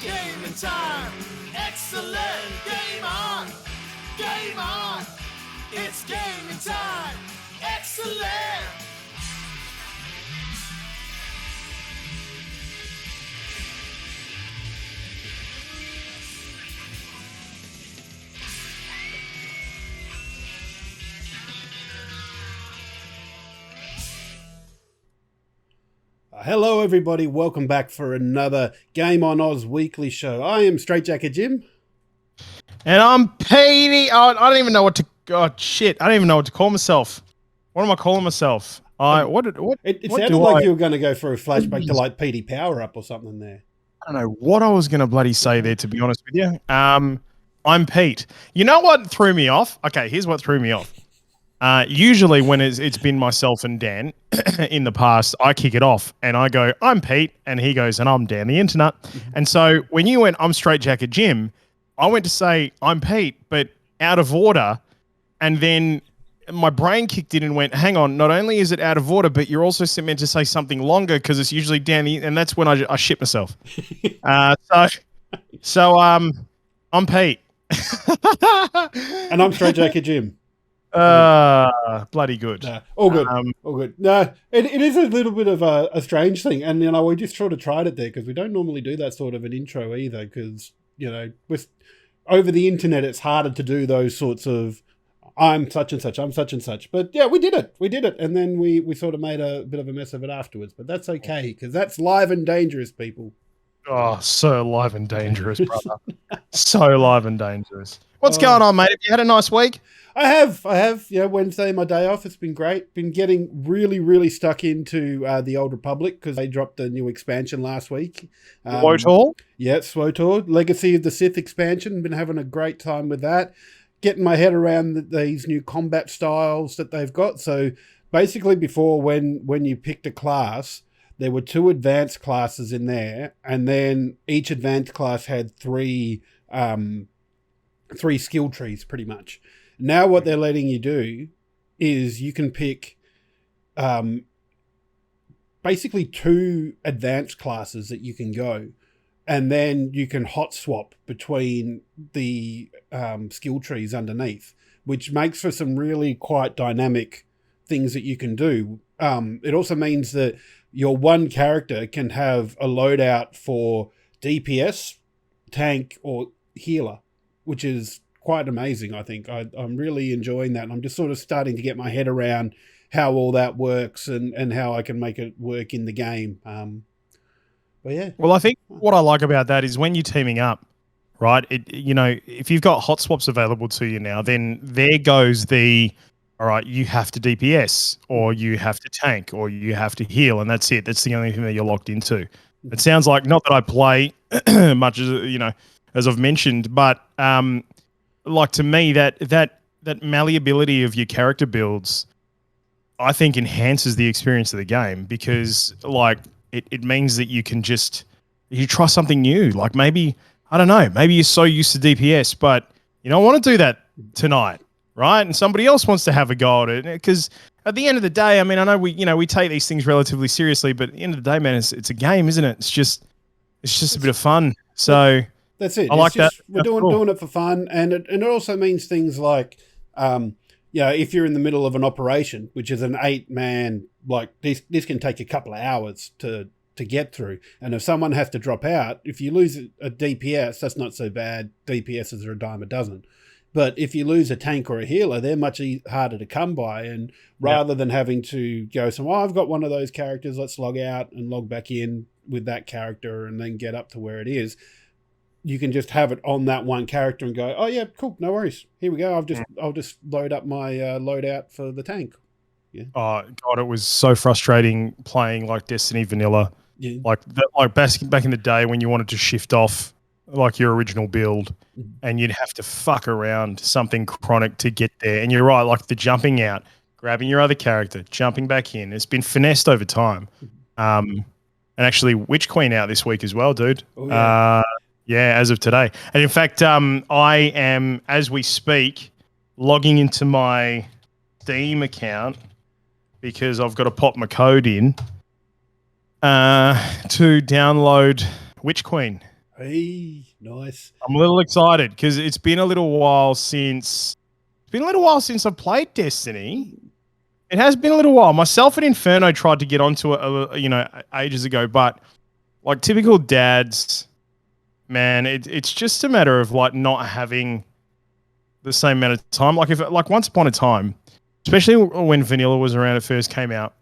gaming time. Excellent. Game on. Game on. It's gaming time. Excellent. Hello everybody, welcome back for another Game on Oz weekly show. I am Straight Jacket Jim. And I'm Petey. I don't even know what to... Oh, shit. I don't even know what to call myself. What am I calling myself? It sounded like you were going to go for a flashback to like Petey Power Up or something there. I don't know what I was going to bloody say there, to be honest with you. I'm Pete. You know what threw me off? Okay, here's what threw me off. Usually when it's been myself and Dan in the past, I kick it off and I go, I'm Pete, and he goes, and I'm Dan the Internet. And so when you went, I'm Straight Jacket Jim, I went to say, I'm Pete, but out of order, and then my brain kicked in and went, hang on, not only is it out of order, but you're also meant to say something longer because it's usually Dan, and that's when I shit myself. So I'm Pete. And I'm Straight Jacket Jim. Bloody good. All good. All good. No, it is a little bit of a strange thing. And, you know, we just sort of tried it there because we don't normally do that sort of an intro either because, you know, with over the internet, it's harder to do those sorts of I'm such and such, I'm such and such. But yeah, we did it. We did it. And then we sort of made a bit of a mess of it afterwards. But that's okay because that's live and dangerous, people. Oh, so live and dangerous, brother. So live and dangerous. What's going on, mate? Have you had a nice week? I have. Yeah, Wednesday, my day off. It's been great. Been getting really, really stuck into the Old Republic because they dropped a new expansion last week. SWTOR? Yeah, SWTOR. Legacy of the Sith expansion. Been having a great time with that. Getting my head around these new combat styles that they've got. So basically before when you picked a class, there were 2 advanced classes in there. And then each advanced class had 3 skill trees pretty much. Now what they're letting you do is you can pick basically 2 advanced classes that you can go, and then you can hot swap between the skill trees underneath, which makes for some really quite dynamic things that you can do. It also means that your one character can have a loadout for DPS, tank, or healer, which is quite amazing, I think. I'm really enjoying that, and I'm just sort of starting to get my head around how all that works and how I can make it work in the game. But yeah. Well, I think what I like about that is when you're teaming up, right? If you've got hot swaps available to you now, then there goes all right, you have to DPS, or you have to tank, or you have to heal, and that's it. That's the only thing that you're locked into. It sounds like, not that I play much as I've mentioned, but like to me that malleability of your character builds, I think enhances the experience of the game because like it means that you can you try something new. Like maybe, I don't know, maybe you're so used to DPS, but you don't want to do that tonight, right? And somebody else wants to have a go at it because at the end of the day, I mean, I know we take these things relatively seriously, but at the end of the day, man, it's a game, isn't it? It's just a bit of fun. So that's it. I like that. We're doing it for fun, and it also means things like, if you're in the middle of an operation, which is an 8-man, like this can take a couple of hours to get through, and if someone has to drop out, if you lose a DPS, that's not so bad. DPSs are a dime a dozen, but if you lose a tank or a healer, they're much harder to come by. And rather than having to go, I've got one of those characters, let's log out and log back in with that character, and then get up to where it is. You can just have it on that one character and go, oh yeah, cool, no worries. Here we go. I'll just load up my loadout for the tank. Yeah. Oh God, it was so frustrating playing like Destiny Vanilla. Yeah. Like back in the day when you wanted to shift off like your original build, and you'd have to fuck around something chronic to get there. And you're right, like the jumping out, grabbing your other character, jumping back in. It's been finessed over time. And actually, Witch Queen out this week as well, dude. Oh, yeah. Yeah, as of today. And in fact, I am, as we speak, logging into my Steam account because I've got to pop my code in to download Witch Queen. Hey, nice. I'm a little excited because it's been a little while since I've played Destiny. It has been a little while. Myself and Inferno tried to get onto it, ages ago, but like typical dads, man, it's just a matter of like not having the same amount of time. Like once upon a time, especially when vanilla was around, it first came out,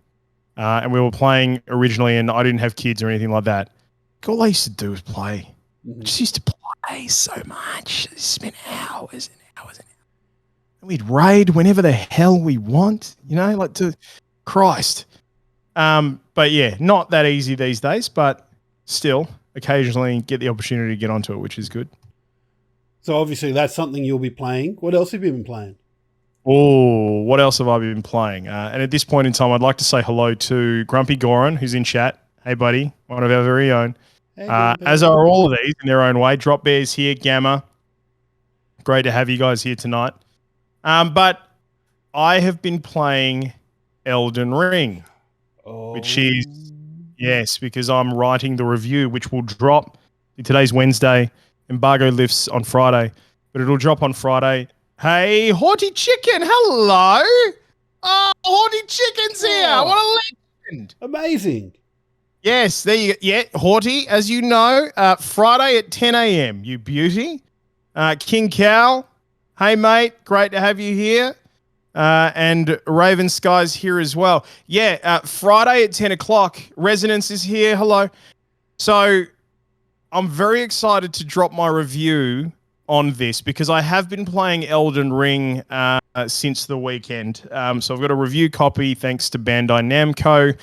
and we were playing originally, and I didn't have kids or anything like that. All I used to do was play. I just used to play so much. Spend hours and hours and hours. And we'd raid whenever the hell we want, like to Christ. But yeah, not that easy these days, but still occasionally get the opportunity to get onto it, which is good. So obviously that's something you'll be playing. What else have you been playing? Oh, what else have I been playing? And at this point in time, I'd like to say hello to Grumpy Goran, who's in chat. Hey, buddy, one of our very own. Hey, as are all of these in their own way. Drop Bears here, Gamma. Great to have you guys here tonight. But I have been playing Elden Ring, which is, yes, because I'm writing the review, which will drop. Today's Wednesday. Embargo lifts on Friday, but it'll drop on Friday. Hey, Haughty Chicken, hello. Oh, Haughty Chicken's here. What a legend. Amazing. Yes, there you go. Yeah, Haughty, as you know, Friday at 10 a.m., you beauty. King Cow, hey, mate, great to have you here. And Raven Sky's here as well. Yeah, Friday at 10 o'clock, Resonance is here. Hello. So I'm very excited to drop my review on this because I have been playing Elden Ring since the weekend. So I've got a review copy thanks to Bandai Namco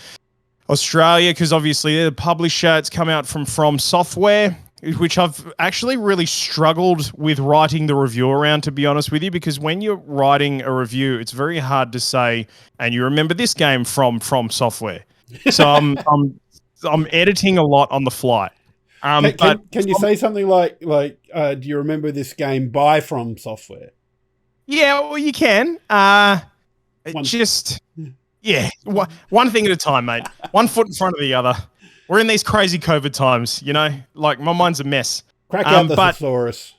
Australia, because obviously they're the publisher. It's come out from Software, which I've actually really struggled with writing the review around, to be honest with you, because when you're writing a review, it's very hard to say, and you remember this game from Software. So I'm editing a lot on the fly. Can you say something like do you remember this game by From Software? Yeah, well, you can. Yeah, one thing at a time, mate. One foot in front of the other. We're in these crazy COVID times, like my mind's a mess. Crack out the thesaurus.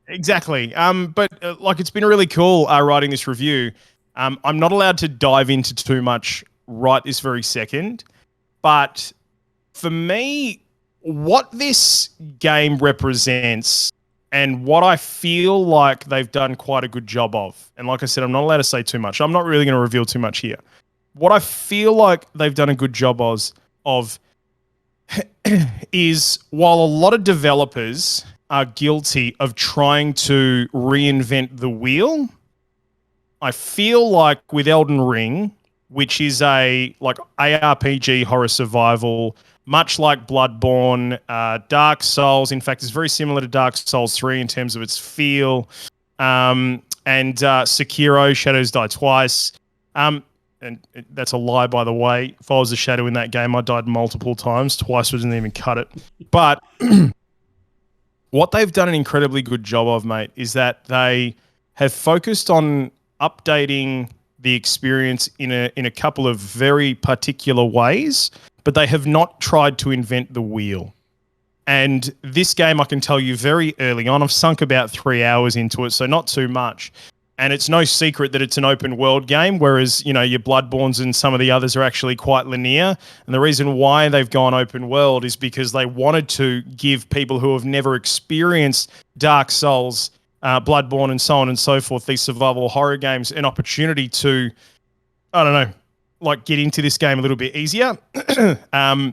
Exactly. But it's been really cool writing this review. I'm not allowed to dive into too much right this very second, but for me, what this game represents and what I feel like they've done quite a good job of, and like I said, I'm not allowed to say too much. I'm not really going to reveal too much here. What I feel like they've done a good job of is, while a lot of developers are guilty of trying to reinvent the wheel, I feel like with Elden Ring, which is a ARPG horror survival, much like Bloodborne, Dark Souls. In fact, it's very similar to Dark Souls 3 in terms of its feel, and Sekiro, Shadows Die Twice. And that's a lie, by the way. If I was a shadow in that game, I died multiple times. Twice didn't even cut it. But what they've done an incredibly good job of, mate, is that they have focused on updating the experience in a couple of very particular ways, but they have not tried to invent the wheel. And this game, I can tell you very early on, I've sunk about 3 hours into it, so not too much. And it's no secret that it's an open world game, whereas, your Bloodborns and some of the others are actually quite linear. And the reason why they've gone open world is because they wanted to give people who have never experienced Dark Souls, Bloodborne, and so on and so forth, these survival horror games, an opportunity to, I don't know, get into this game a little bit easier. I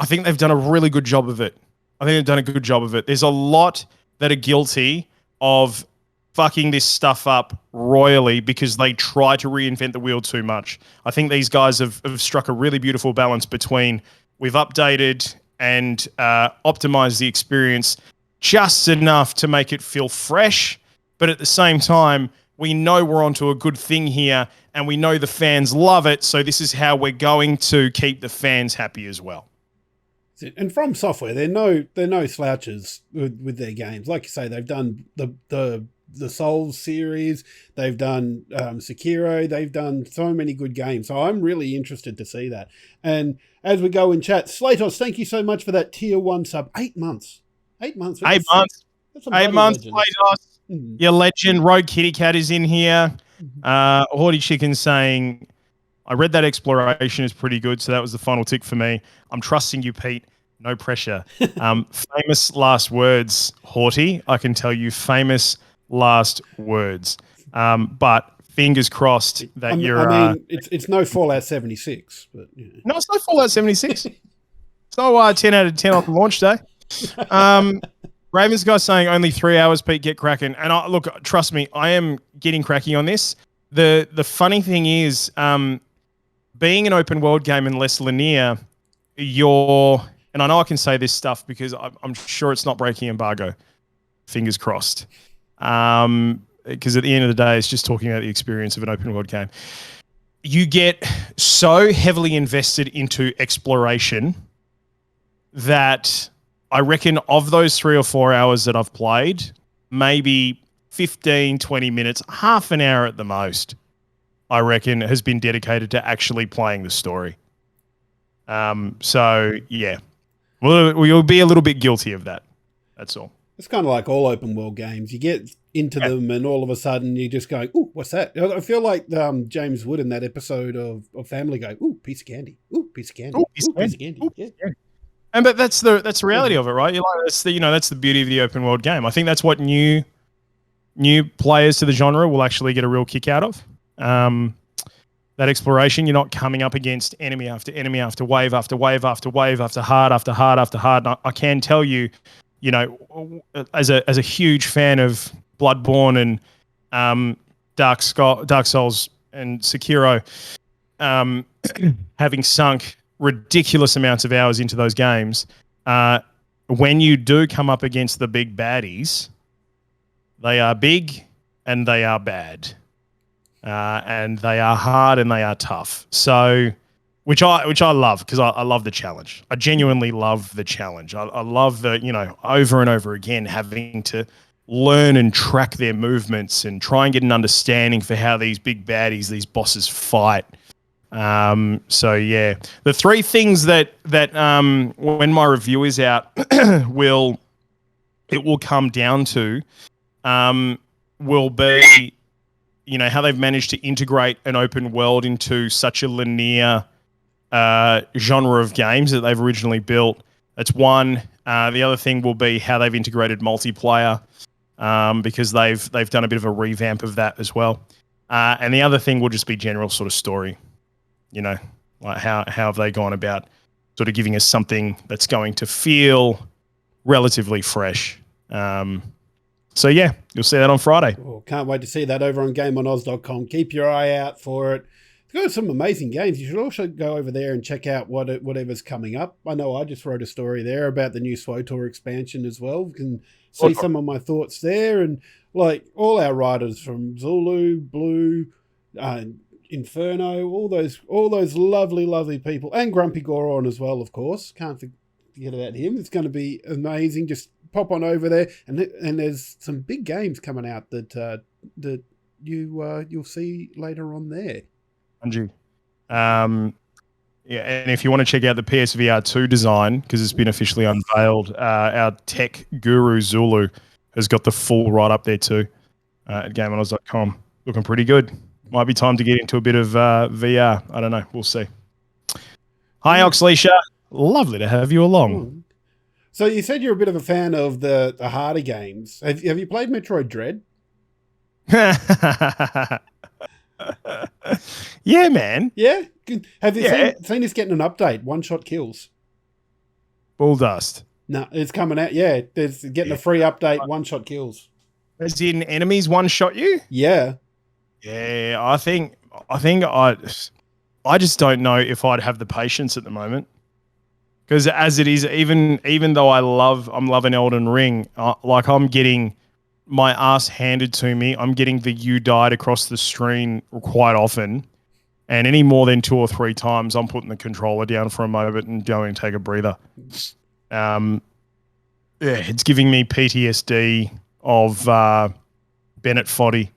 think they've done a really good job of it. There's a lot that are guilty of fucking this stuff up royally because they try to reinvent the wheel too much. I think these guys have struck a really beautiful balance between we've updated and optimized the experience just enough to make it feel fresh, but at the same time, we know we're onto a good thing here and we know the fans love it, so this is how we're going to keep the fans happy as well. And From Software, they're no slouches with their games. Like you say, they've done the Souls series, they've done Sekiro, they've done so many good games. So I'm really interested to see that. And as we go in chat, Slatos, thank you so much for that tier 1 sub. 8 months. 8 months. 8 months. That's some 8 months, bloody play legends. DOS. Mhm. Your legend, Rogue Kitty Cat is in here. Haughty Chicken saying, I read that exploration is pretty good, so that was the final tick for me. I'm trusting you, Pete. No pressure. Famous last words, Haughty. I can tell you famous last words. But fingers crossed that you're... I mean, it's no Fallout 76, but you know. No, it's not Fallout 76. It's not 10 out of 10 on launch day. Ravens guy saying only 3 hours, Pete, get cracking. And look, trust me, I am getting cracking on this. The funny thing is, being an open world game and less linear, and I know I can say this stuff because I'm sure it's not breaking embargo. Fingers crossed. Because at the end of the day, it's just talking about the experience of an open world game. You get so heavily invested into exploration that I reckon of those 3 or 4 hours that I've played, maybe 15, 20 minutes, half an hour at the most, I reckon has been dedicated to actually playing the story. So yeah, we'll be a little bit guilty of that. That's all. It's kind of like all open world games. You get into them and all of a sudden you're just going, ooh, what's that? I feel like James Wood in that episode of Family Guy, ooh, piece of candy. Ooh, piece of candy. Ooh, piece of candy. Ooh, Yeah. But that's the reality of it, right? That's the beauty of the open world game. I think that's what new players to the genre will actually get a real kick out of. That exploration, you're not coming up against enemy after enemy after wave after wave after wave after hard after hard after hard. And I can tell you, as a huge fan of Bloodborne and Dark Souls and Sekiro, having sunk ridiculous amounts of hours into those games, when you do come up against the big baddies, they are big and they are bad, and they are hard and they are tough. So, which I love because I love the challenge. I genuinely love the challenge. I love the over and over again having to learn and track their movements and try and get an understanding for how these big baddies, these bosses fight. So yeah, the 3 things that when my review is out will come down to will be how they've managed to integrate an open world into such a linear genre of games that they've originally built. That's one. The other thing will be how they've integrated multiplayer, because they've done a bit of a revamp of that as well. And the other thing will just be general sort of story. Like how have they gone about sort of giving us something that's going to feel relatively fresh. So yeah, you'll see that on Friday. Oh, can't wait to see that over on GameOnOz.com. Keep your eye out for it. It's got some amazing games. You should also go over there and check out whatever's coming up. I know I just wrote a story there about the new SWTOR expansion as well. You can see some of my thoughts there. And like all our writers from Zulu, Blue, Inferno, all those lovely, lovely people, and Grumpy Goron as well, of course. Can't forget about him. It's going to be amazing. Just pop on over there, and there's some big games coming out that you'll see later on there. Andrew, and if you want to check out the PSVR 2 design, because it's been officially unveiled, our tech guru Zulu has got the full right up there too at GameOnOz.com. Looking pretty good. Might be time to get into a bit of VR. I don't know. We'll see. Hi, Oxleisha. Lovely to have you along. So you said you're a bit of a fan of the harder games. Have you played Metroid Dread? Yeah, man. Yeah? Have you seen this getting an update? One-shot kills. Bull dust. No, it's coming out. Yeah, there's getting a free update, one-shot kills. As in enemies one-shot you? Yeah. Yeah, I think I just don't know if I'd have the patience at the moment. Because as it is, even though I'm loving Elden Ring, like I'm getting my ass handed to me. I'm getting the you died across the screen quite often. And any more than 2 or 3 times, I'm putting the controller down for a moment and going and take a breather. It's giving me PTSD of Bennett Foddy.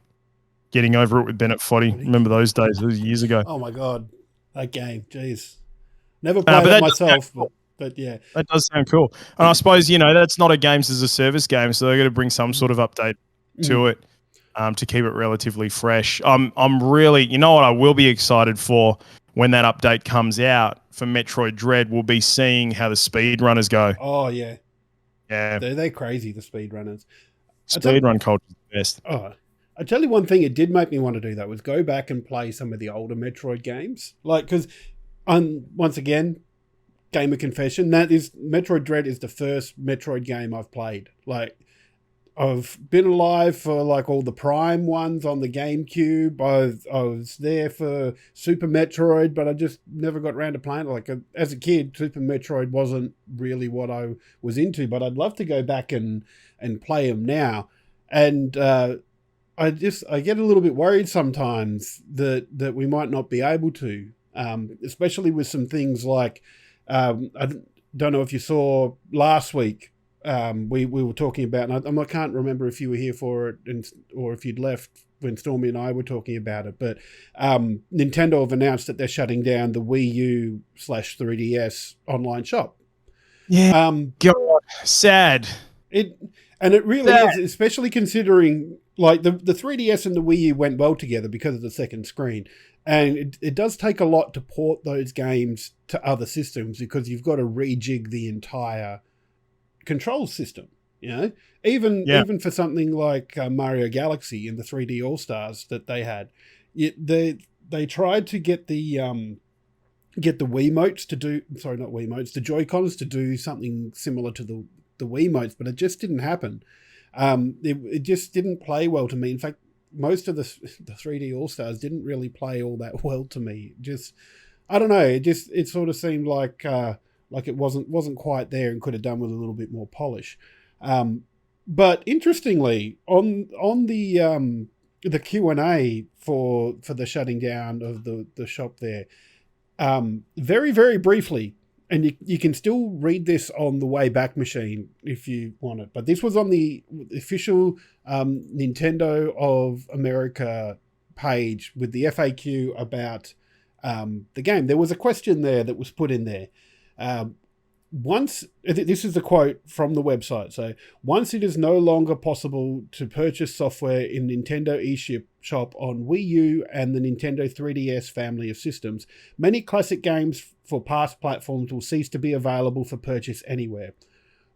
Getting over it with Bennett Foddy. Remember those days? Those years ago. Oh my God. That game. Jeez. Never played it myself. But But yeah. That does sound cool. And I suppose, that's not a games as a service game, so they're going to bring some sort of update to it to keep it relatively fresh. I'm really, what I will be excited for when that update comes out for Metroid Dread will be seeing how the speedrunners go. Oh, yeah. Yeah. They're crazy, the speedrunners. Speedrun culture is the best. Oh, I tell you one thing it did make me want to do, though, was go back and play some of the older Metroid games. Like, because, once again, gamer confession, Metroid Dread is the first Metroid game I've played. Like, I've been alive for like all the Prime ones on the GameCube. I was there for Super Metroid, but I just never got around to playing it. Like as a kid, Super Metroid wasn't really what I was into, but I'd love to go back and play them now. And I get a little bit worried sometimes that we might not be able to, especially with some things like I don't know if you saw last week. We were talking about, and I can't remember if you were here for it or if you'd left when Stormy and I were talking about it, but Nintendo have announced that they're shutting down the Wii U/3DS online shop. Yeah, God, sad. It really is, especially considering like the 3DS and the Wii U went well together because of the second screen. And it does take a lot to port those games to other systems because you've got to rejig the entire control system, even for something like Mario Galaxy and the 3D All Stars that they had, they tried to get the Wiimotes to do, sorry, not Wiimotes, the Joy-Cons to do something similar to the Wiimotes, but it just didn't happen. It just didn't play well to me. In fact, most of the 3D All Stars didn't really play all that well to me. Just, I don't know. It sort of seemed like it wasn't quite there and could have done with a little bit more polish. But interestingly, on the Q&A for the shutting down of the shop there, very, very briefly, and you can still read this on the Wayback Machine if you want it, but this was on the official Nintendo of America page with the FAQ about the game. There was a question there that was put in there. This is a quote from the website. So, once it is no longer possible to purchase software in Nintendo eShop on Wii U and the Nintendo 3DS family of systems, many classic games for past platforms will cease to be available for purchase anywhere.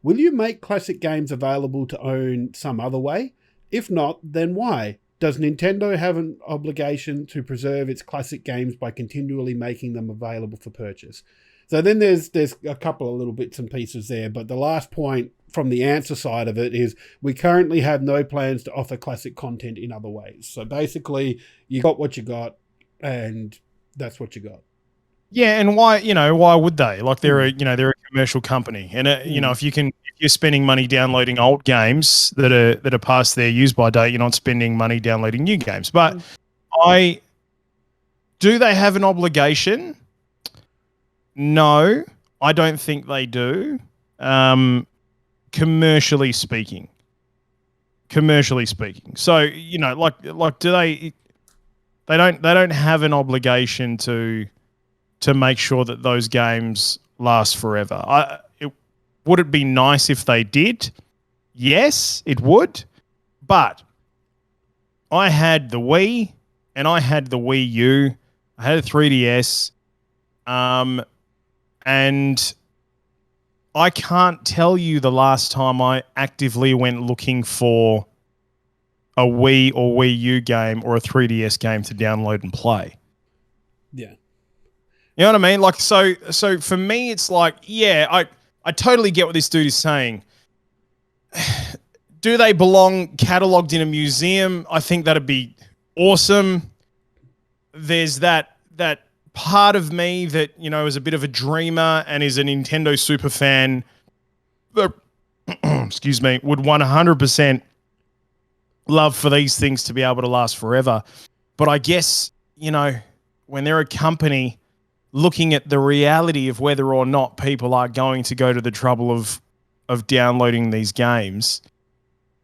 Will you make classic games available to own some other way? If not, then why? Does Nintendo have an obligation to preserve its classic games by continually making them available for purchase? So then there's a couple of little bits and pieces there, but the last point from the answer side of it is we currently have no plans to offer classic content in other ways. So basically, you got what you got, and that's what you got. Yeah, and why would they? Like they're a commercial company, and if you're spending money downloading old games that are past their use by date, you're not spending money downloading new games. But do they have an obligation? No, I don't think they do. Commercially speaking. So, do they don't have an obligation to make sure that those games last forever. Would it be nice if they did? Yes, it would. But I had the Wii and I had the Wii U. I had a 3DS. And I can't tell you the last time I actively went looking for a Wii or Wii U game or a 3DS game to download and play. Yeah. You know what I mean? Like, so for me, it's like, yeah, I totally get what this dude is saying. Do they belong cataloged in a museum? I think that'd be awesome. There's that part of me that, is a bit of a dreamer and is a Nintendo super fan that, excuse me, would 100% love for these things to be able to last forever. But I guess, when they're a company looking at the reality of whether or not people are going to go to the trouble of downloading these games,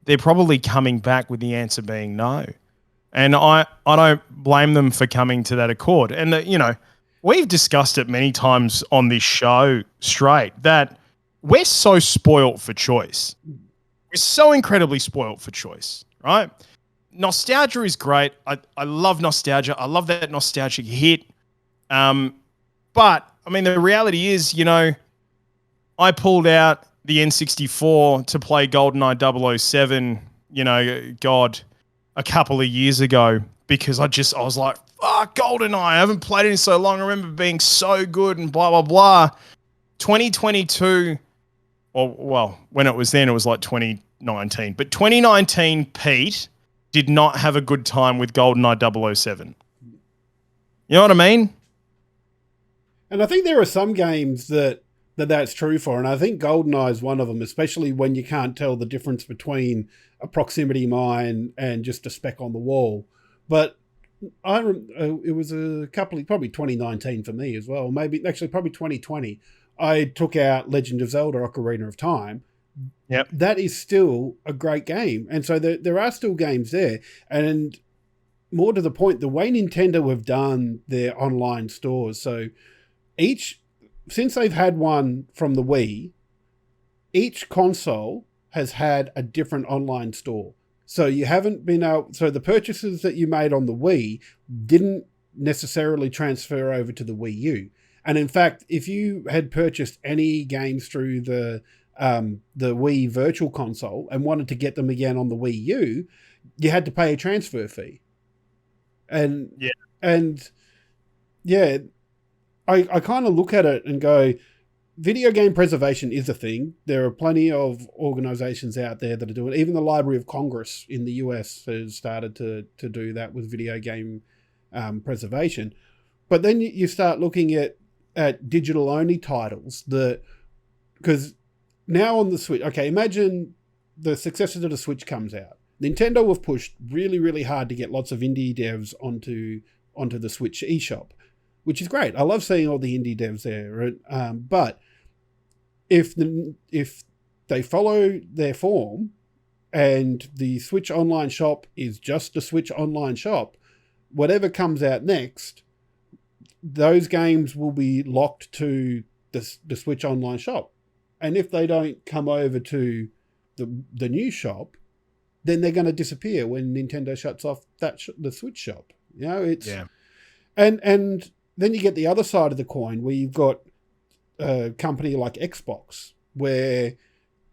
they're probably coming back with the answer being no. And I don't blame them for coming to that accord. And, we've discussed it many times on this show, straight, that we're so spoilt for choice. We're so incredibly spoilt for choice, right? Nostalgia is great. I love nostalgia. I love that nostalgic hit. But, I mean, the reality is, I pulled out the N64 to play GoldenEye 007, a couple of years ago because I was like, fuck, GoldenEye. I haven't played it in so long. I remember being so good and blah, blah, blah. 2022, well, when it was then, it was like 2019. But 2019, Pete did not have a good time with GoldenEye 007. You know what I mean? And I think there are some games that's true for, and I think GoldenEye is one of them, especially when you can't tell the difference between a proximity mine and just a speck on the wall. But it was probably 2019 for me as well, probably 2020. I took out Legend of Zelda Ocarina of Time. Yep. That is still a great game. And so there are still games there. And more to the point, the way Nintendo have done their online stores, so since they've had one from the Wii, each console has had a different online store. So you haven't so the purchases that you made on the Wii didn't necessarily transfer over to the Wii U. And in fact, if you had purchased any games through the Wii Virtual Console and wanted to get them again on the Wii U, you had to pay a transfer fee. And I kind of look at it and go, video game preservation is a thing. There are plenty of organizations out there that are doing it. Even the Library of Congress in the US has started to do that with video game preservation. But then you start looking at digital-only titles because now on the Switch, okay, imagine the successor to the Switch comes out. Nintendo have pushed really, really hard to get lots of indie devs onto the Switch eShop, which is great. I love seeing all the indie devs there. But if they follow their form and the Switch Online shop is just the Switch Online shop, whatever comes out next, those games will be locked to the Switch Online shop. And if they don't come over to the new shop, then they're going to disappear when Nintendo shuts off the Switch shop. And then you get the other side of the coin where you've got a company like Xbox where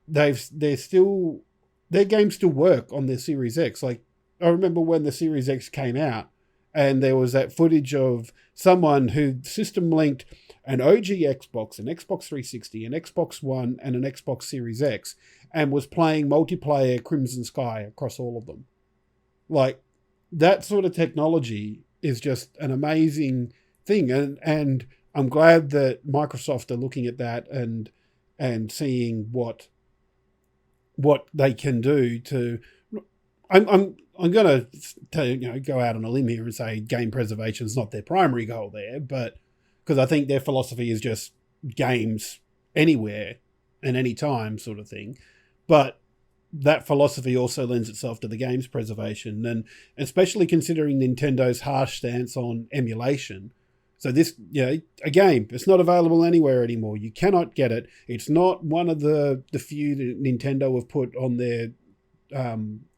their games still work on their Series X. Like, I remember when the Series X came out and there was that footage of someone who system linked an OG Xbox, an Xbox 360, an Xbox One, and an Xbox Series X, and was playing multiplayer Crimson Sky across all of them. Like, that sort of technology is just an amazing thing. And I'm glad that Microsoft are looking at that and seeing what they can do to... I'm going to go out on a limb here and say game preservation is not their primary goal there, but because I think their philosophy is just games anywhere and any time sort of thing. But that philosophy also lends itself to the games preservation, and especially considering Nintendo's harsh stance on emulation. So this, a game, it's not available anywhere anymore. You cannot get it. It's not one of the few that Nintendo have put on their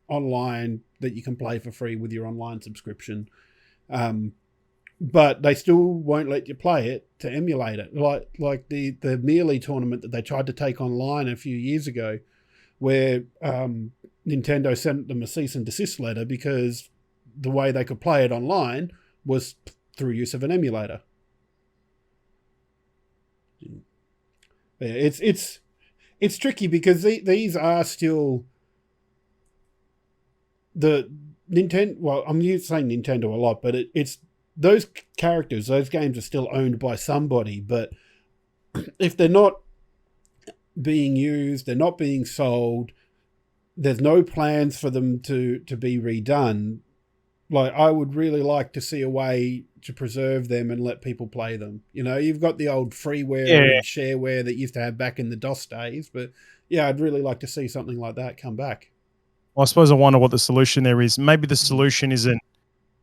online that you can play for free with your online subscription. But they still won't let you play it to emulate it. Like the Melee tournament that they tried to take online a few years ago, where Nintendo sent them a cease and desist letter because the way they could play it online was through use of an emulator. Yeah, it's tricky because these are still the Nintendo. Well, I'm saying Nintendo a lot, but it's those characters, those games are still owned by somebody. But if they're not being used, they're not being sold, there's no plans for them to be redone. Like, I would really like to see a way to preserve them and let people play them. You've got the old freeware and shareware that you used to have back in the DOS days, but yeah, I'd really like to see something like that come back. Well, I suppose I wonder what the solution there is. Maybe the solution isn't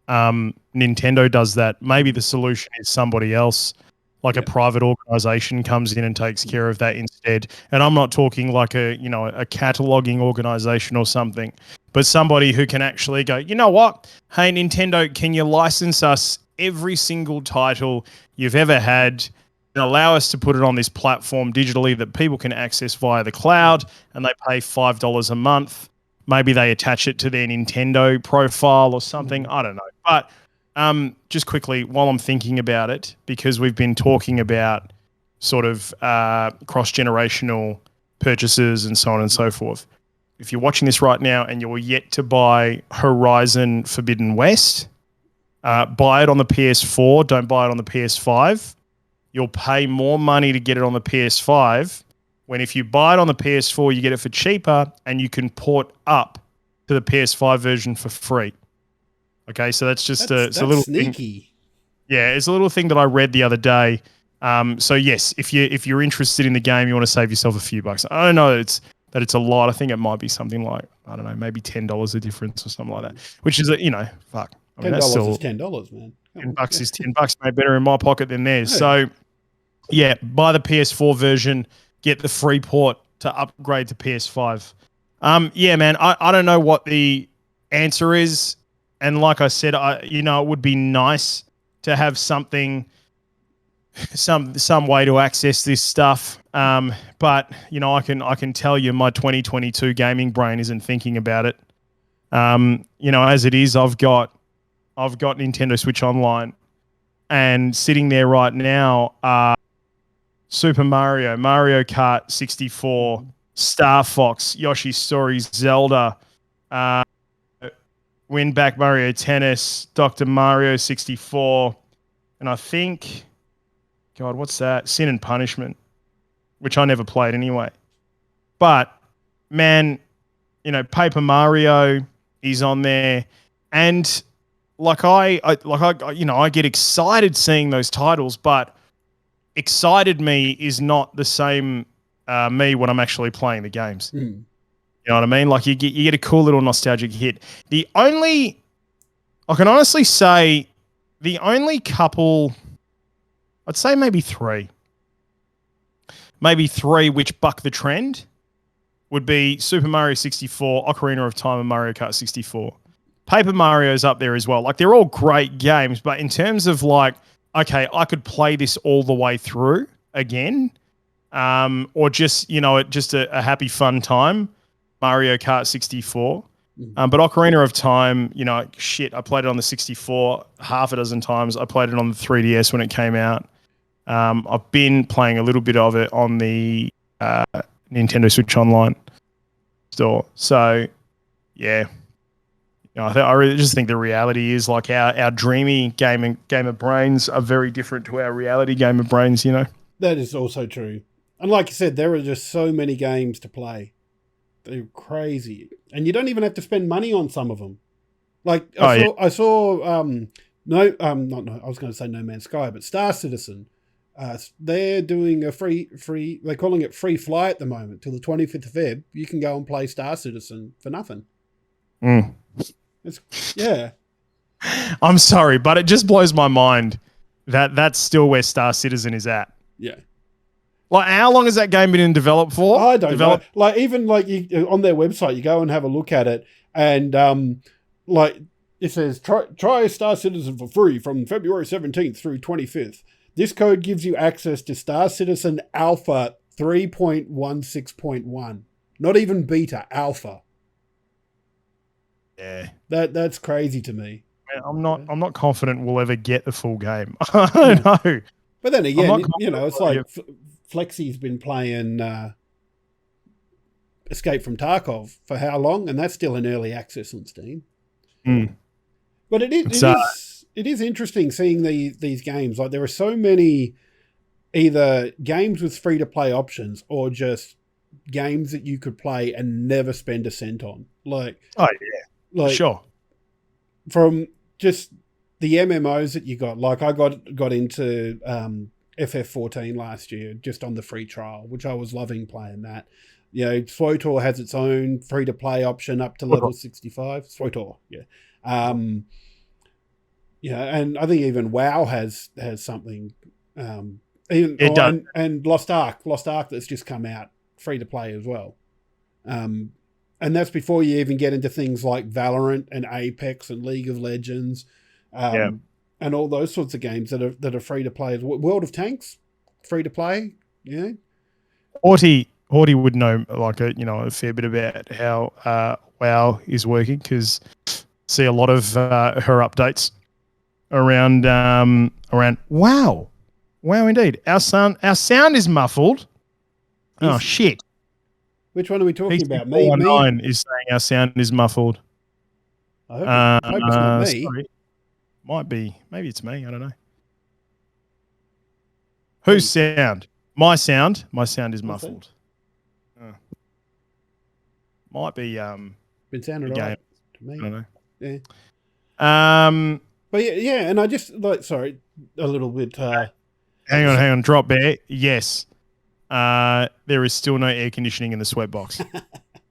Nintendo does that. Maybe the solution is somebody else, like a private organization comes in and takes care of that instead. And I'm not talking like a cataloging organization or something, but somebody who can actually go, you know what? Hey, Nintendo, can you license us every single title you've ever had and allow us to put it on this platform digitally that people can access via the cloud, and they pay $5 a month. Maybe they attach it to their Nintendo profile or something. I don't know. But just quickly, while I'm thinking about it, because we've been talking about sort of cross-generational purchases and so on and so forth. If you're watching this right now and you're yet to buy Horizon Forbidden West, buy it on the PS4. Don't buy it on the PS5. You'll pay more money to get it on the PS5, when if you buy it on the PS4, you get it for cheaper and you can port up to the PS5 version for free. Okay, so that's just it's a little sneaky thing. Yeah, it's a little thing that I read the other day. So yes, if you're interested in the game, you want to save yourself a few bucks. I don't know it's a lot. I think it might be something like, I don't know, maybe $10 a difference or something like that. Which is fuck. I mean, $10 is $10, man. $10 is $10, mate. Better in my pocket than theirs. Yeah. So yeah, buy the PS4 version, get the free port to upgrade to PS5. Yeah, man, I don't know what the answer is. And like I said, it would be nice to have something, some way to access this stuff. But I can tell you my 2022 gaming brain isn't thinking about it. As it is, I've got Nintendo Switch Online, and sitting there right now, Super Mario Kart 64, Star Fox, Yoshi's Story, Zelda, Win Back Mario Tennis, Dr. Mario 64, and I think, God, what's that? Sin and Punishment, which I never played anyway. But man, Paper Mario is on there, and I get excited seeing those titles, but excited me is not the same me when I'm actually playing the games. You know what I mean? Like you get a cool little nostalgic hit. I can honestly say the only couple, I'd say maybe three which buck the trend would be Super Mario 64, Ocarina of Time, and Mario Kart 64. Paper Mario's up there as well. Like, they're all great games, but in terms of like, okay, I could play this all the way through again, or just, just a happy fun time, Mario Kart 64. But Ocarina of Time, I played it on the 64 half a dozen times. I played it on the 3DS when it came out. I've been playing a little bit of it on the Nintendo Switch Online store. So, yeah. I really just think the reality is like our dreamy gamer brains are very different to our reality gamer brains, That is also true. And like you said, there are just so many games to play. They're crazy. And you don't even have to spend money on some of them. Like I saw I was going to say No Man's Sky, but Star Citizen. They're doing a free, they're calling it free fly at the moment till the 25th of Feb. You can go and play Star Citizen for nothing. Yeah. I'm sorry, but it just blows my mind that that's still where Star Citizen is at. Yeah. Like, how long has that game been in develop for? I don't know. Like, even like you on their website, you go and have a look at it, and like it says try Star Citizen for free from February 17th through 25th. This code gives you access to Star Citizen Alpha 3.16.1. Not even beta, alpha. Yeah. That's crazy to me. I'm not confident we'll ever get the full game. I don't know. But then again, it's like Flexy's been playing Escape from Tarkov for how long? And that's still in early access on Steam. But it is interesting seeing these games. Like, there are so many either games with free-to-play options or just games that you could play and never spend a cent on. Like, oh yeah, like, sure. From just the MMOs that you got. Like, I got into FF14 last year just on the free trial, which I was loving playing that. SWTOR has its own free-to-play option up to level 65. SWTOR, yeah. Yeah, and I think even WoW has something. It does. And Lost Ark that's just come out free to play as well. And that's before you even get into things like Valorant and Apex and League of Legends, and all those sorts of games that are free to play. World of Tanks, free to play. Yeah, Horty would know like a fair bit about how WoW is working because see a lot of her updates around WoW. Wow, indeed. Our sound is muffled. Oh shit! Which one are we talking about? Me. Is saying our sound is muffled. I hope it's not me. Sorry. Might be. Maybe it's me. I don't know. Whose sound? My sound. My sound is muffled. Might be. Been sounding right to me. I don't know. Yeah. But yeah, and I just sorry, a little bit. Hang on. Drop bear. Yes. There is still no air conditioning in the sweat box.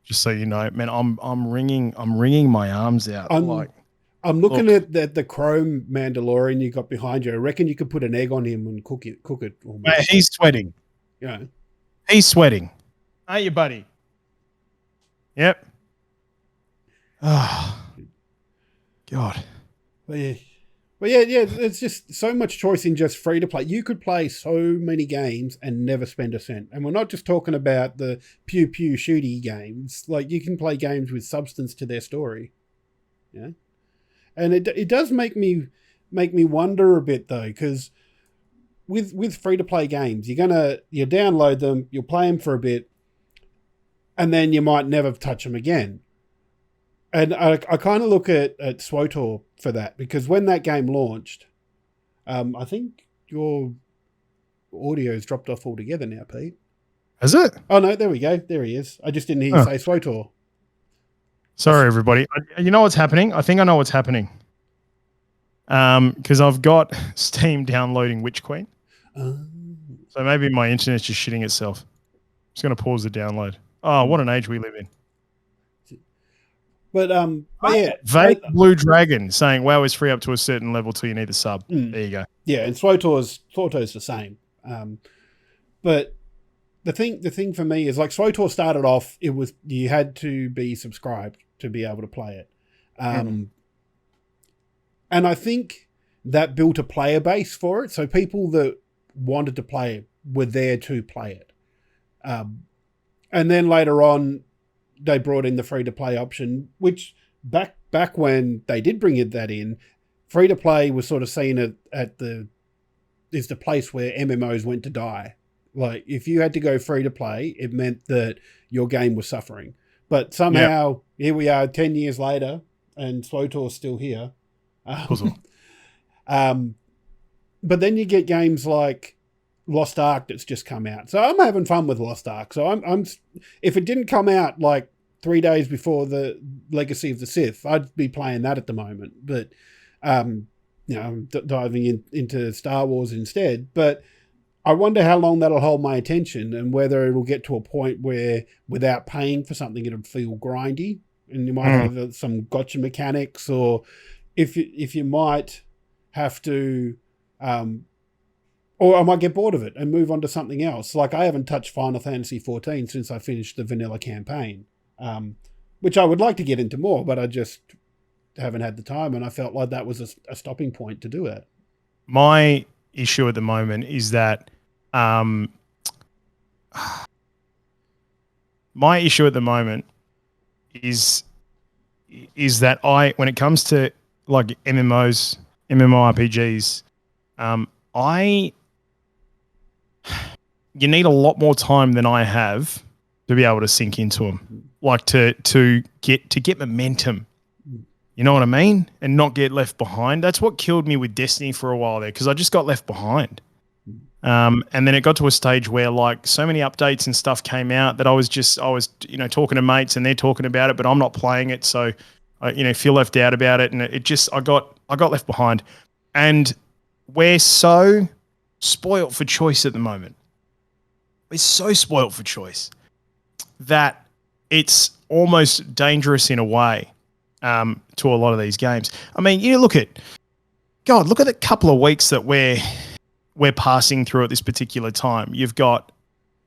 Just so you know, man, I'm wringing my arms out. I'm looking at the chrome Mandalorian you got behind you. I reckon you could put an egg on him and cook it. Mate, he's sweating. Yeah, he's sweating. Hey, you buddy. Yep. Oh, God. But yeah, there's just so much choice in just free to play. You could play so many games and never spend a cent. And we're not just talking about the pew shooty games. Like you can play games with substance to their story. Yeah. And it does make me wonder a bit though, because with free to play games, you download them, you'll play them for a bit, and then you might never touch them again. And I kind of look at SWTOR for that, because when that game launched, I think your audio's dropped off altogether now, Pete. Has it? Oh, no, there we go. There he is. I just didn't hear you say SWTOR. Sorry, everybody. You know what's happening? I think I know what's happening. Because I've got Steam downloading Witch Queen. So maybe my internet's just shitting itself. I'm just going to pause the download. Oh, what an age we live in. But yeah. Vague Blue Dragon saying WoW is free up to a certain level till you need the sub. There you go. Yeah, and SWTOR's the same. But the thing for me is like SWTOR started off, you had to be subscribed to be able to play it. And I think that built a player base for it. So people that wanted to play it were there to play it. And then later on, they brought in the free-to-play option, which back when they did bring that in, free-to-play was sort of seen is the place where MMOs went to die. Like, if you had to go free-to-play, it meant that your game was suffering. But somehow, here we are 10 years later, and SWTOR's still here. But then you get games like Lost Ark that's just come out. So I'm having fun with Lost Ark. So I'm if it didn't come out like 3 days before the Legacy of the Sith, I'd be playing that at the moment. But diving into Star Wars instead. But I wonder how long that'll hold my attention, and whether it'll get to a point where without paying for something it'll feel grindy, and you might have some gotcha mechanics, or if you might have to. Or I might get bored of it and move on to something else. Like I haven't touched Final Fantasy XIV since I finished the vanilla campaign, which I would like to get into more, but I just haven't had the time, and I felt like that was a stopping point to do it. My issue at the moment is that when it comes to like MMOs, MMORPGs, you need a lot more time than I have to be able to sink into them, like to get momentum. You know what I mean? And not get left behind. That's what killed me with Destiny for a while there, because I just got left behind. And then it got to a stage where like so many updates and stuff came out that I was talking to mates and they're talking about it, but I'm not playing it, so I feel left out about it, and I got left behind. And we're so spoilt for choice at the moment. We're so spoilt for choice that it's almost dangerous in a way to a lot of these games. I mean, you look at God, look at the couple of weeks that we're passing through at this particular time. You've got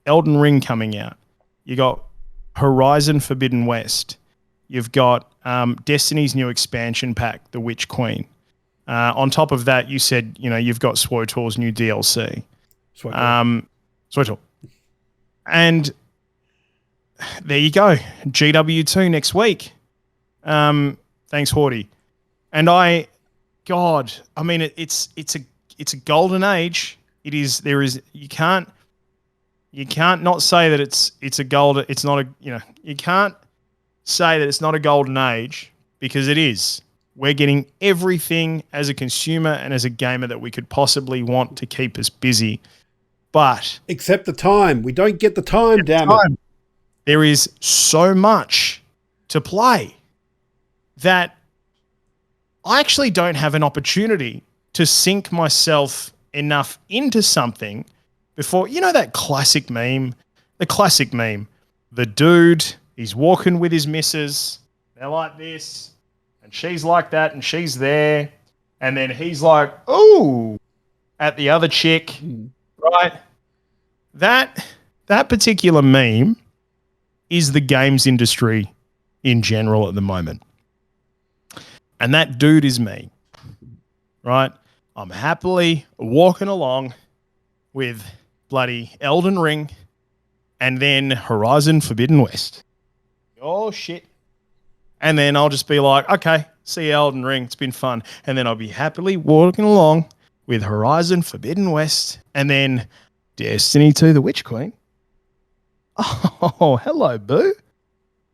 Elden Ring coming out. You got Horizon Forbidden West. You've got Destiny's new expansion pack, The Witch Queen. On top of that, you said, you've got SWTOR's new DLC. SWTOR. And there you go. GW2 next week. Thanks, Horty. And it's a golden age. It is. There is. You can't not say that it's a gold. It's not a. You can't say that it's not a golden age, because it is. We're getting everything as a consumer and as a gamer that we could possibly want to keep us busy. But except the time. We don't get the time, damn it. There is so much to play that I actually don't have an opportunity to sink myself enough into something before, that classic meme, the dude, he's walking with his missus, they're like this, and she's like that, and she's there, and then he's like, ooh, at the other chick, right? That particular meme is the games industry in general at the moment. And that dude is me, right? I'm happily walking along with bloody Elden Ring and then Horizon Forbidden West. Oh, shit. And then I'll just be like, okay, see you, Elden Ring. It's been fun. And then I'll be happily walking along with Horizon Forbidden West and then Destiny 2, The Witch Queen. Oh, hello, boo.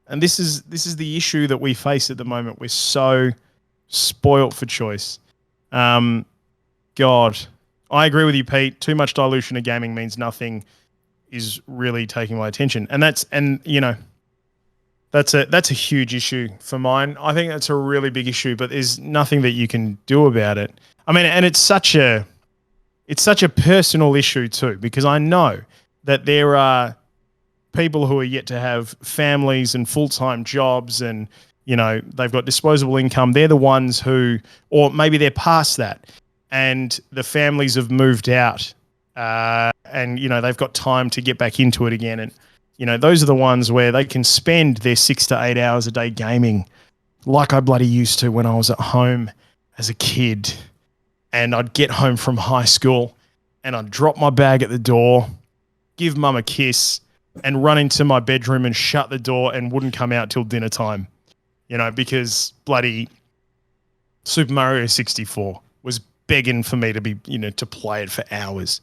And this is the issue that we face at the moment. We're so spoilt for choice. God, I agree with you, Pete. Too much dilution of gaming means nothing is really taking my attention. And that's a huge issue for mine. I think that's a really big issue, but there's nothing that you can do about it. I mean, and it's such a personal issue too, because I know that there are people who are yet to have families and full-time jobs and, they've got disposable income. They're the ones who, or maybe they're past that and the families have moved out and, they've got time to get back into it again. And, those are the ones where they can spend their 6 to 8 hours a day gaming like I bloody used to when I was at home as a kid. And I'd get home from high school and I'd drop my bag at the door, give mum a kiss, and run into my bedroom and shut the door and wouldn't come out till dinner time, because bloody Super Mario 64 was begging for me to be, to play it for hours.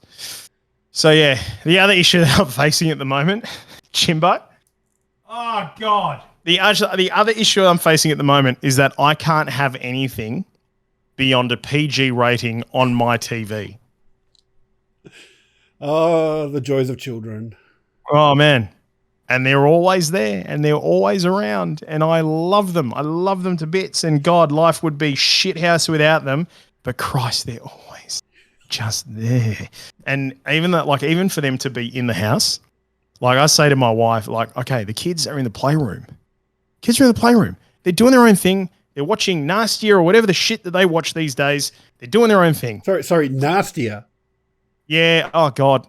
So, yeah, the other issue that I'm facing at the moment, Chimbo. Oh, God. The other issue I'm facing at the moment is that I can't have anything beyond a PG rating on my TV. Oh, the joys of children. Oh, man. And they're always there and they're always around and I love them. I love them to bits and God, life would be shithouse without them. But Christ, they're always just there. And even for them to be in the house, like I say to my wife, like, okay, the kids are in the playroom. They're doing their own thing. They're watching Nastier or whatever the shit that they watch these days. They're doing their own thing. Sorry, Nastier. Yeah. Oh, God.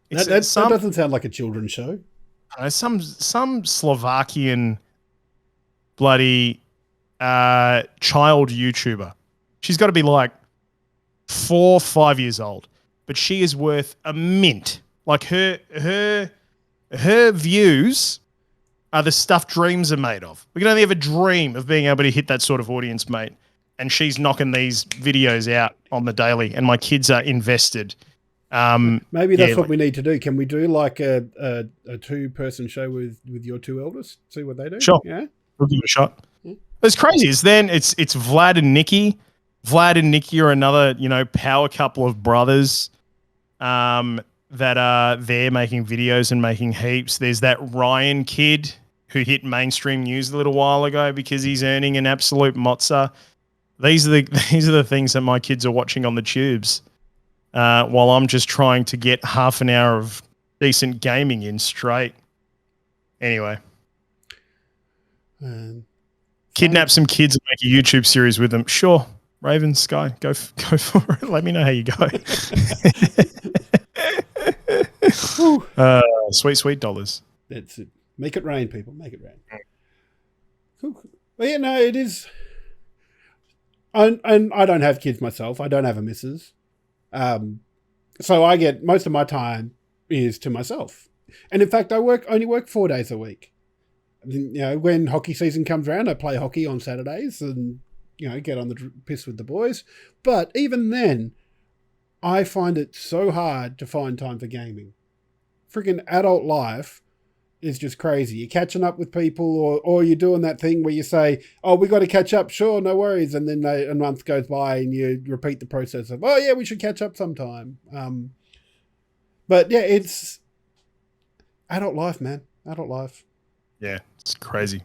That doesn't sound like a children's show. Some Slovakian bloody child YouTuber. She's got to be like 4 or 5 years old, but she is worth a mint. Like her views are the stuff dreams are made of. We can only ever dream of being able to hit that sort of audience, mate. And she's knocking these videos out on the daily, and my kids are invested. Maybe that's what we need to do. Can we do like a 2-person show with your 2 eldest? See what they do? Sure. Yeah. We'll give it a shot. Yeah. It's crazy. It's Vlad and Nikki. Vlad and Nikki are another, power couple of brothers that are there making videos and making heaps. There's that Ryan kid who hit mainstream news a little while ago because he's earning an absolute mozza. These are the things that my kids are watching on the tubes. While I'm just trying to get half an hour of decent gaming in straight. Anyway. Kidnap some kids and make a YouTube series with them. Sure. Raven, Sky, go for it. Let me know how you go. Sweet dollars. That's it. Make it rain, people. Make it rain. Cool. Well, yeah, no, it is. And I don't have kids myself. I don't have a missus. So I get most of my time is to myself. And in fact, I only work 4 days a week. You know, when hockey season comes around, I play hockey on Saturdays and, you know, get on the piss with the boys. But even then, I find it so hard to find time for gaming. Freaking adult life is just crazy. You're catching up with people or you're doing that thing where you say, oh, we got to catch up. Sure, no worries. And then a month goes by and you repeat the process of, oh, yeah, we should catch up sometime. But yeah, it's adult life, man. Adult life. Yeah, it's crazy.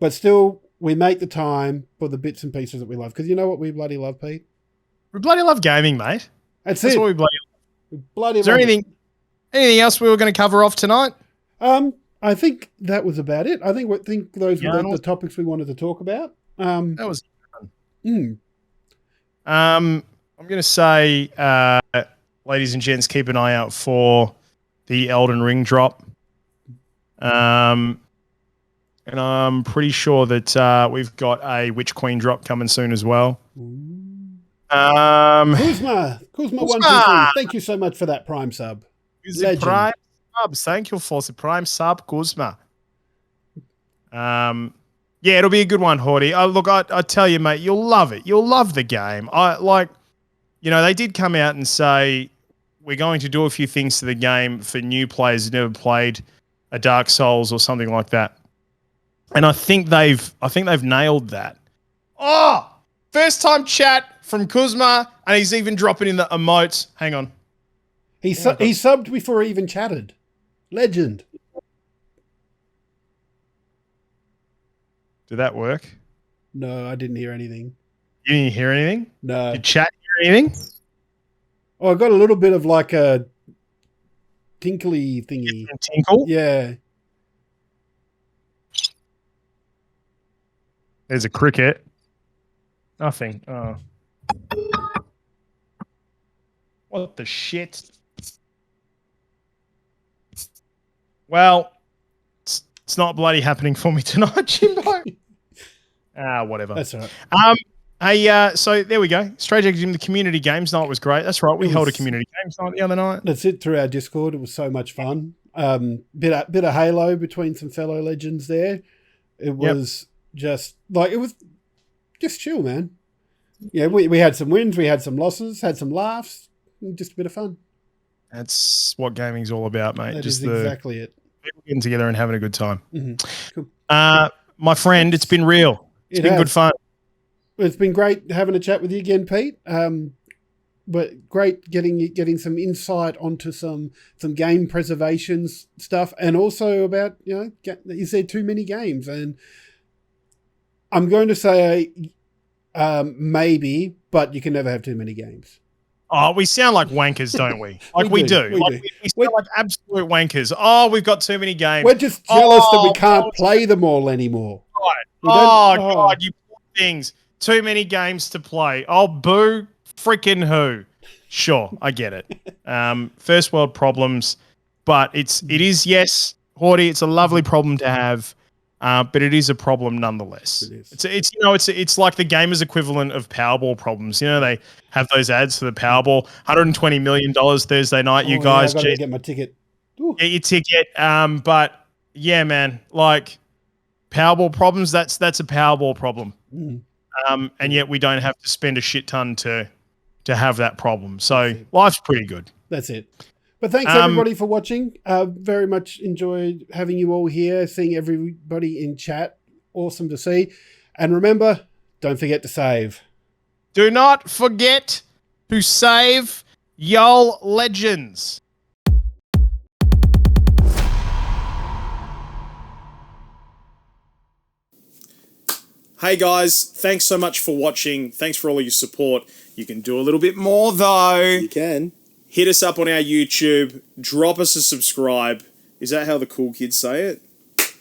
But still, we make the time for the bits and pieces that we love. Because you know what we bloody love, Pete? We bloody love gaming, mate. That's it. What we bloody love. Bloody Is there anything else we were going to cover off tonight? I think that was about it. I think those were the topics we wanted to talk about. That was fun. I'm going to say, ladies and gents, keep an eye out for the Elden Ring drop. And I'm pretty sure that we've got a Witch Queen drop coming soon as well. Kuzma 123. Thank you so much for that Prime sub. Legend. Prime sub. Thank you for the Prime sub, Kuzma. Yeah, it'll be a good one, Horty. Look, I tell you, mate, you'll love it. You'll love the game. They did come out and say we're going to do a few things to the game for new players who never played a Dark Souls or something like that. And I think they've nailed that. Oh, first time chat from Kuzma, and he's even dropping in the emotes. Hang on. He subbed before he even chatted. Legend. Did that work? No, I didn't hear anything. You didn't hear anything? No. Did chat hear anything? Oh, I got a little bit of like a tinkly thingy. Tinkle? Yeah. There's a cricket. Nothing. Oh. What the shit? Well, it's not bloody happening for me tonight, Jimbo. Whatever. That's all right. So there we go. Straight Jim, the community games night was great. That's right. We held a community games night the other night. That's it, through our Discord. It was so much fun. Bit of Halo between some fellow legends there. It was just chill, man. Yeah, we had some wins, we had some losses, had some laughs, just a bit of fun. That's what gaming's all about, mate. That is exactly it. People getting together and having a good time. Mm-hmm. Cool. My friend, it's been real. It's been good fun. It's been great having a chat with you again, Pete. But great getting some insight onto some game preservation stuff, and also about, is there too many games? And I'm going to say maybe, but you can never have too many games. Oh, we sound like wankers, don't we? Like we do. We sound like absolute wankers. Oh, we've got too many games. We're just jealous that we can't play them all anymore. Right. God, you poor things. Too many games to play. Oh, boo freaking who? Sure, I get it. First world problems, but it is, yes, Horty, it's a lovely problem to have. But it is a problem nonetheless. It is. It's like the gamer's equivalent of Powerball problems. They have those ads for the Powerball. $120 million Thursday night. You guys, I gotta get my ticket. Ooh. Get your ticket. But yeah, man, like Powerball problems. That's a Powerball problem. And yet we don't have to spend a shit ton to have that problem. So life's pretty good. That's it. But thanks everybody for watching. Very much enjoyed having you all here, seeing everybody in chat. Awesome to see. And remember, don't forget to save. Do not forget to save y'all legends. Hey guys, thanks so much for watching. Thanks for all of your support. You can do a little bit more though. You can. Hit us up on our YouTube. Drop us a subscribe. Is that how the cool kids say it?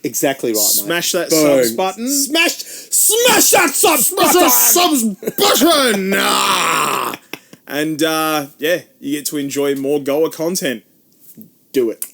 Exactly right, mate. Smash that Boom. subs button. Smash that subs button. And, yeah, you get to enjoy more Goa content. Do it.